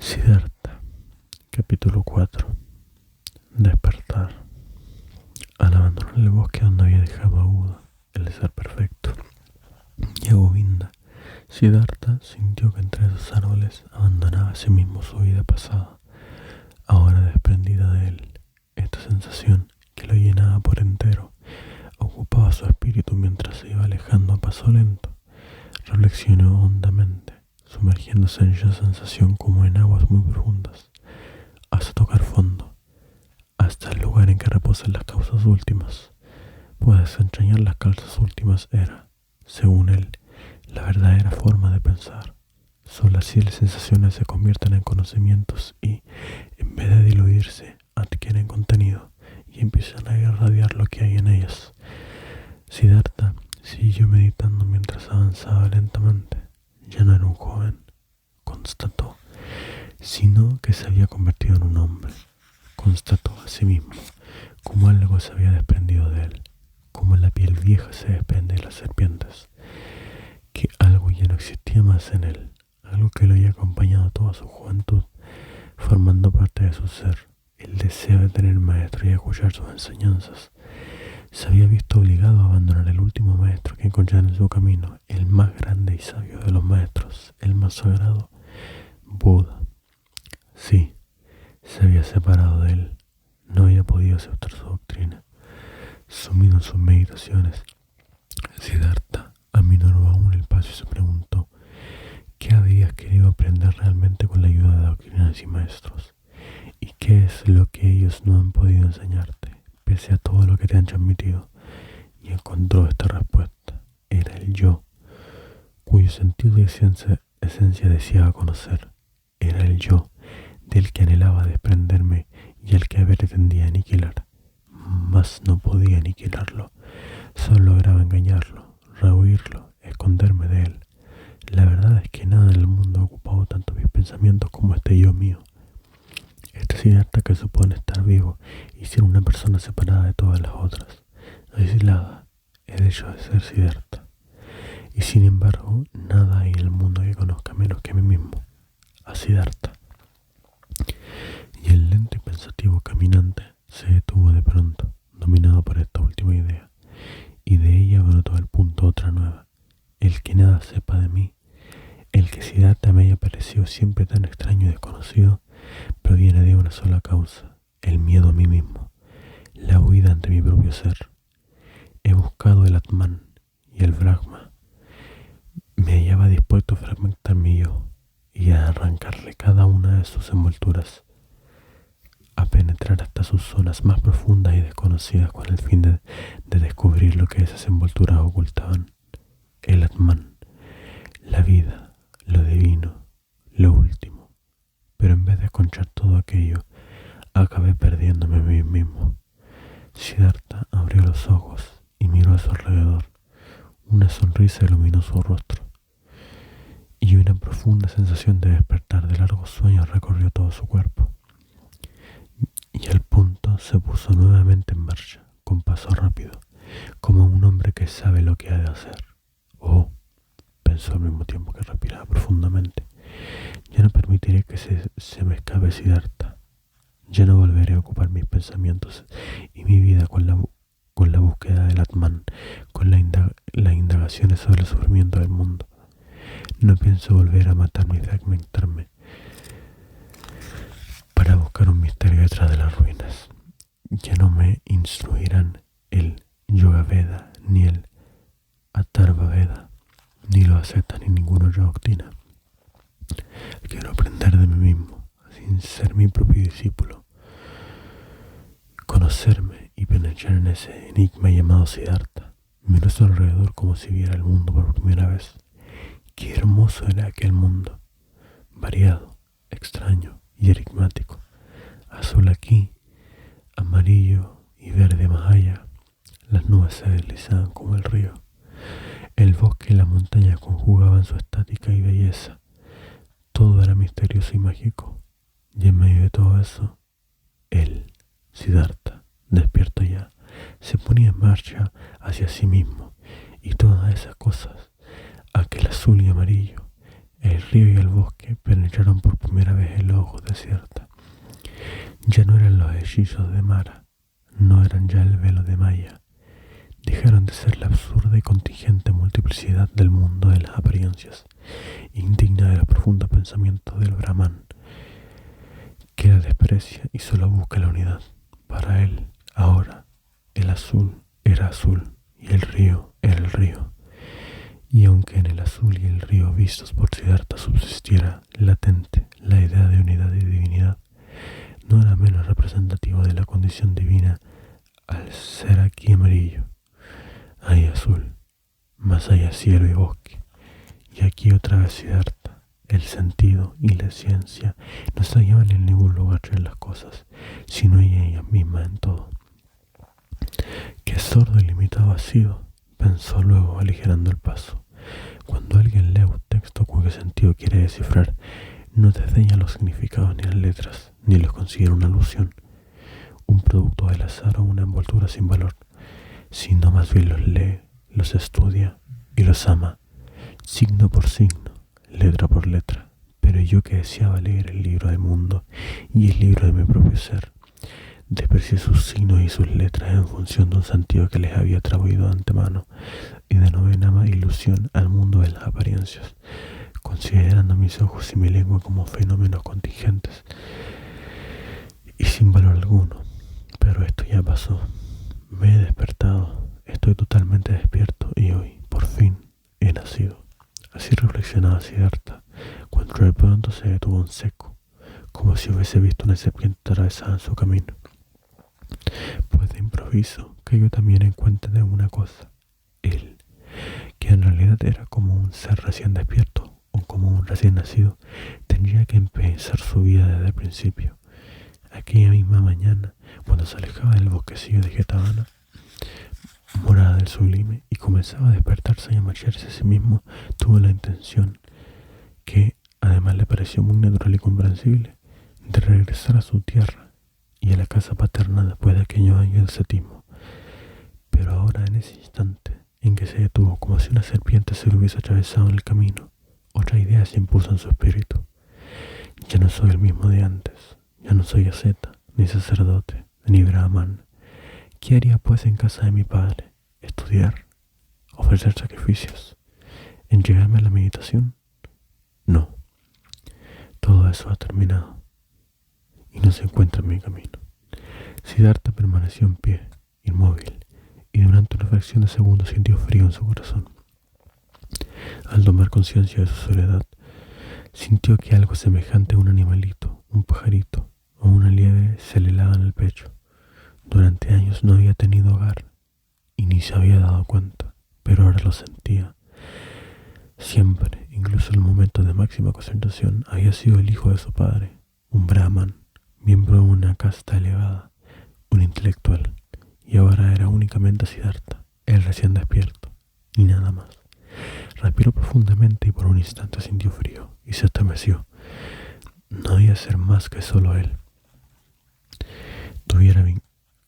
Siddhartha, capítulo 4. Despertar. Al abandonar el bosque donde había dejado a Buda, el ser perfecto, y a Govinda, Siddhartha sintió que entre esos árboles abandonaba a sí mismo su vida pasada, ahora desprendida de él. Esta sensación, que lo llenaba por entero, ocupaba su espíritu mientras se iba alejando a paso lento. Reflexionó hondamente, sumergiéndose en esa sensación como en aguas muy profundas, hasta tocar fondo, hasta el lugar en que reposan las causas últimas, pues desentrañar las causas últimas era, según él, la verdadera forma de pensar. Solo así las sensaciones se convierten en conocimientos y, en vez de diluirse, adquieren contenido y empiezan a irradiar lo que hay en ellas. Siddhartha siguió meditando mientras avanzaba lentamente. Ya no era un joven, constató, sino que se había convertido en un hombre. Constató a sí mismo como algo se había desprendido de él, como la piel vieja se desprende de las serpientes, que algo ya no existía más en él, algo que lo había acompañado toda su juventud, formando parte de su ser, el deseo de tener maestro y escuchar sus enseñanzas. Se había visto obligado a abandonar el último maestro que encontrara en su camino, el más grande y sabio de los maestros, el más sagrado, Buda. Sí, se había separado de él, no había podido aceptar su doctrina. Sumido en sus meditaciones, Siddhartha aminoró aún el paso y se preguntó qué habías querido aprender realmente con la ayuda de doctrinas y maestros, y qué es lo que ellos no han podido enseñarte, pese a todo lo que te han transmitido. Y encontró esta respuesta. Era el yo, cuyo sentido y esencia deseaba conocer. Era el yo, del que anhelaba desprenderme y al que pretendía aniquilar. Mas no podía aniquilarlo, solo lograba engañarlo, rehuirlo, esconderme de él. La verdad es que nada en el mundo ha ocupado tanto mis pensamientos como este yo mío. Este Siddhartha que supone estar vivo y ser una persona separada de todas las otras, aislada, el hecho de ser Siddhartha. Y sin embargo, nada hay en el mundo que conozca menos que a mí mismo, a Siddhartha. Y el lento y pensativo caminante se detuvo de pronto, dominado por esta última idea, y de ella brotó al punto otra nueva: el que nada sepa de mí, el que Siddhartha me haya parecido siempre tan extraño y desconocido, proviene de una sola causa: el miedo a mí mismo, la huida ante mi propio ser. He buscado el Atman y el Brahma. Me hallaba dispuesto a fragmentar mi yo y a arrancarle cada una de sus envolturas, a penetrar hasta sus zonas más profundas y desconocidas con el fin de descubrir lo que esas envolturas ocultaban. El Atman, la vida, lo divino, lo último. Pero en vez de encontrar todo aquello, acabé perdiéndome a mí mismo. Siddhartha abrió los ojos y miró a su alrededor. Una sonrisa iluminó su rostro, y una profunda sensación de despertar de largos sueños recorrió todo su cuerpo. Y al punto se puso nuevamente en marcha, con paso rápido, como un hombre que sabe lo que ha de hacer. Oh, pensó al mismo tiempo que respiraba profundamente, ya no permitiré que se me escape Siddhartha. Ya no volveré a ocupar mis pensamientos y mi vida con la búsqueda del Atman, con las indagaciones sobre el sufrimiento del mundo. No pienso volver a matarme y fragmentarme para buscar un misterio detrás de las ruinas. Ya no me instruirán el Yoga Veda, ni el Atharva Veda, ni los ascetas, ni ninguna otra doctrina. Quiero aprender de mí mismo, sin ser mi propio discípulo. Conocerme y penetrar en ese enigma llamado Siddhartha. Miró a su alrededor como si viera el mundo por primera vez. Qué hermoso era aquel mundo, variado, extraño y enigmático. Azul aquí, amarillo y verde más allá. Las nubes se deslizaban como el río. El bosque y las montañas conjugaban su estática y belleza. Todo era misterioso y mágico. Y en medio de todo eso, él, Siddhartha, despierto ya, se ponía en marcha hacia sí mismo. Y todas esas cosas, aquel azul y amarillo, el río y el bosque, penetraron por primera vez el ojo ojos de Siddhartha. Ya no eran los hechizos de Mara, no eran ya el velo de Maya. Dejaron de ser la absurda y contingente multiplicidad del mundo de las apariencias, indigna de los profundos pensamientos del Brahman, que la desprecia y solo busca la unidad. Para él, ahora, el azul era azul y el río era el río. Y aunque en el azul y el río vistos por Siddhartha subsistiera latente la idea de unidad y divinidad, no era menos representativo de la condición divina al ser aquí amarillo. Ahí azul, más allá cielo y bosque, y aquí otra vez Siddhartha. El sentido y la ciencia no se hallaban en ningún lugar entre las cosas, sino en ellas mismas en todo. Qué sordo y limitado ha sido, pensó luego aligerando el paso. Cuando alguien lee un texto cuyo sentido quiere descifrar, no desdeña los significados ni las letras, ni los considera una alusión, un producto del azar o una envoltura sin valor, sino más bien los lee, los estudia y los ama, signo por signo, letra por letra. Pero yo que deseaba leer el libro del mundo y el libro de mi propio ser, desprecié sus signos y sus letras en función de un sentido que les había atribuido de antemano y denominaba ilusión al mundo de las apariencias, considerando mis ojos y mi lengua como fenómenos contingentes y sin valor alguno. Pero esto ya pasó. Me he despertado, estoy totalmente despierto y hoy, por fin, he nacido. Así reflexionaba Siddhartha, cuando de pronto se detuvo en seco, como si hubiese visto una serpiente atravesada en su camino. Pues de improviso cayó también en cuenta de una cosa, él, que en realidad era como un ser recién despierto o como un recién nacido, tendría que empezar su vida desde el principio. Aquella misma mañana, cuando se alejaba del bosquecillo de Jetavana, morada del sublime, y comenzaba a despertarse y a marcharse a sí mismo, tuvo la intención, que además le pareció muy natural y comprensible, de regresar a su tierra y a la casa paterna después de aquellos años de ascetismo. Pero ahora, en ese instante en que se detuvo, como si una serpiente se le hubiese atravesado en el camino, otra idea se impuso en su espíritu. Ya no soy el mismo de antes, ya no soy asceta, ni sacerdote, ni brahman. ¿Qué haría pues en casa de mi padre? ¿Estudiar? ¿Ofrecer sacrificios? ¿Entregarme a la meditación? No. Todo eso ha terminado y no se encuentra en mi camino. Siddhartha permaneció en pie, inmóvil, y durante una fracción de segundo sintió frío en su corazón. Al tomar conciencia de su soledad, sintió que algo semejante a un animalito, un pajarito o una liebre se le helaba en el pecho. Durante años no había tenido hogar y ni se había dado cuenta, pero ahora lo sentía. Siempre, incluso en el momento de máxima concentración, había sido el hijo de su padre, un brahman, miembro de una casta elevada, un intelectual, y ahora era únicamente Siddhartha, el recién despierto, y nada más. Respiró profundamente y por un instante sintió frío y se estremeció. No había ser más que solo él.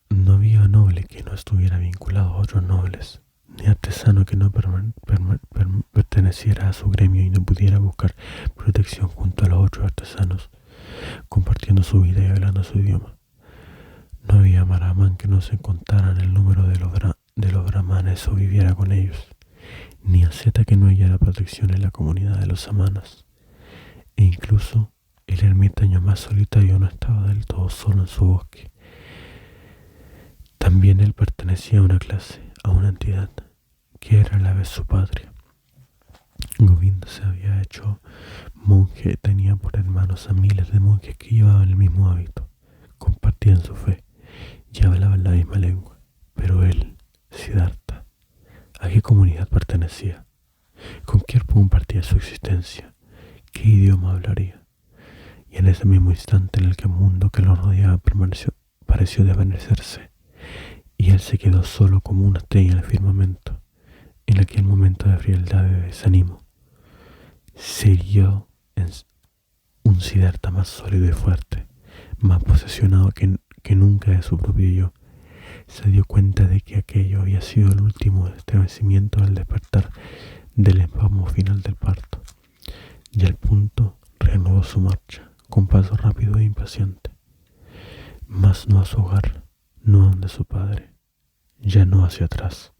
No había noble que no estuviera vinculado a otros nobles, ni artesano que no perteneciera a su gremio y no pudiera buscar protección junto a los otros artesanos, compartiendo su vida y hablando su idioma. No había brahman que no se contara en el número de los brahmanes o viviera con ellos, ni asceta que no hallara protección en la comunidad de los samanas, e incluso el ermitaño más solitario no estaba del todo solo en su bosque. También él pertenecía a una clase, a una entidad, que era a la vez su patria. Govinda se había hecho monje y tenía por hermanos a miles de monjes que llevaban el mismo hábito, compartían su fe y hablaban la misma lengua. Pero él, Siddhartha, ¿a qué comunidad pertenecía? ¿Con quién compartía su existencia? ¿Qué idioma hablaría? Y en ese mismo instante en el que el mundo que lo rodeaba pareció desvanecerse, y él se quedó solo como una estrella en el firmamento, en aquel momento de frialdad y de desánimo, se irguió en un Siddhartha más sólido y fuerte, más posesionado que nunca de su propio yo. Se dio cuenta de que aquello había sido el último estremecimiento al despertar del espasmo final del parto, y al punto reanudó su marcha, con paso rápido e impaciente, mas no a su hogar, no a donde su padre, ya no hacia atrás.